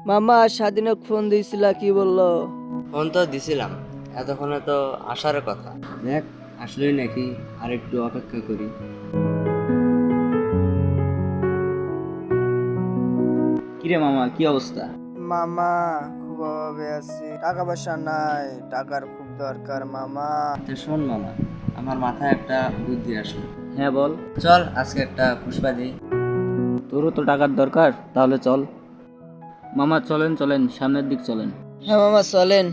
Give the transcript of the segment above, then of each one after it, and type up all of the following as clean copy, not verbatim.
মামা স্বাধীনক ফোন দিয়েছিল, কি বললো? ফোন তো দিছিলাম, এতক্ষণে তো আসার কথা। দেখ আসলেই নাকি, আর একটু অপেক্ষা করি। কিরে মামা, কি অবস্থা? মামা খুব অভাবে আছি, টাকা পয়সা নাই, টাকার খুব দরকার মামা। তো শোন মামা, আমার মাথায় একটা বুদ্ধি আসলো। হ্যাঁ বল। চল আজকে একটা পুষ্পা দিই। তোরও তো টাকার দরকার, তাহলে চল। মামা চলেন চলেন, সামনের দিক চলেন। হ্যাঁ মামা চলেন।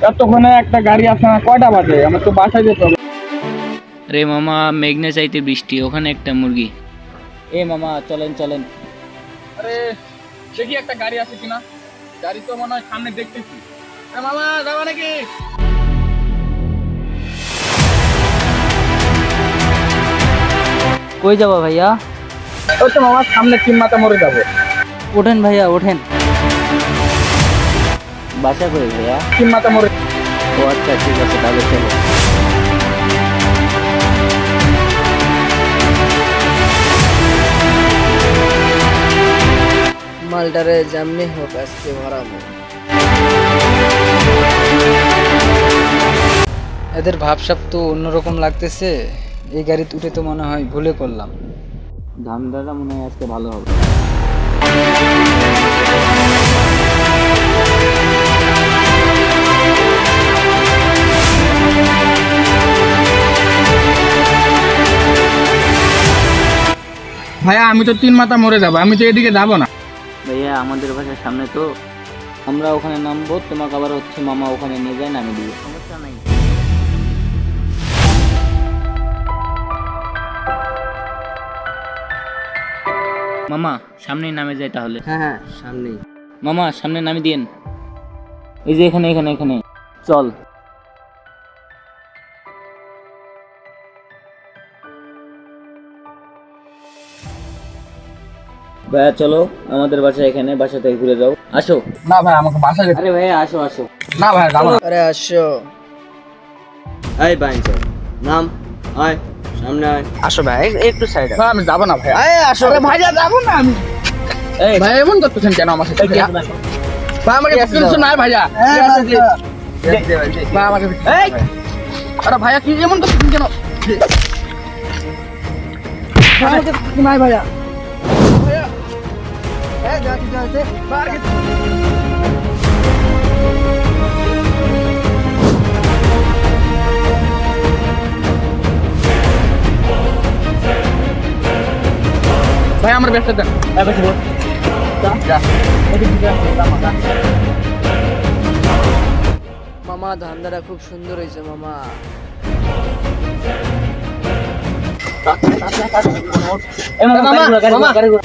এতক্ষণে একটা গাড়ি আসে না, কয়টা বাজে? আমার তো বাসায় যেতে হবে। রে মামা, মেঘনা চাইতে বৃষ্টি, ওখানে একটা মুরগি। এ মামা চলেন চলেন। আরে দেখি একটা গাড়ি আছে কিনা। গাড়ি তো মনে হয় সামনে দেখতেছি। মামা যাবা নাকি? কই যাবো ভাইয়া? ওই তো মামা সামনে 3 মাথা মরে যাবো। ওঠেন ভাইয়া ওঠেন। বাসা করে ভাইয়া? 3 মাথা মরে। ও আচ্ছা ঠিক আছে, তাহলে চলো। মালটারে যেমনি হোক আজকে ভরাবো। এদের ভাবসাব তো অন্যরকম লাগতেছে। এই গাড়িতে উঠে তো মনে হয় ভুলে করলাম। ধান্দাটা মনে হয় আজকে ভালো হবে। ভাইয়া আমি তো 3 মাথা মরে যাবো, আমি তো এদিকে যাবো না। ভাইয়া আমাদের বাসার সামনে তো, আমরা ওখানে নামবো, তোমাকে আবার হচ্ছে মামা ওখানে নিয়ে যায়, নামিয়ে দিবে, সমস্যা নাই। মামা সামনেই নামে যায় তাহলে। হ্যাঁ হ্যাঁ, সামনেই। মামা সামনে নামিয়ে দিন। এই যে এখানে এখানে এখানে চল। ভাইয়া চলো, আমাদের বাসা এখানে, বাসা থেকে ঘুরে যাও, আসো। না ভাই, আমাকে বাসায় যেতে। আরে ভাইয়া আসো আসো। না ভাই যাবো না। আরে আসো। এই বাইঞ্চ নাম, আয় সামনে আয়। আসো ভাই, একটু সাইড। ভাই আমি যাবো না ভাই। আসো। আরে ভাইয়া যাবো না আমি। এই ভাই এমন করতেছেন কেন আমার সাথে? ভাই আমাকে কিছু নাই ভাইয়া। ভাই আমাকে এই, আরে ভাইয়া কি এমন করতেছেন কেন? নাই ভাইয়া। ভাই আমার ব্যস্ত দেন। মামা ধান্দাটা খুব সুন্দর হয়েছে মামা। এই মামা, গাড়ি ঘোরা, গাড়ি ঘোরা, গাড়ি ঘোরা।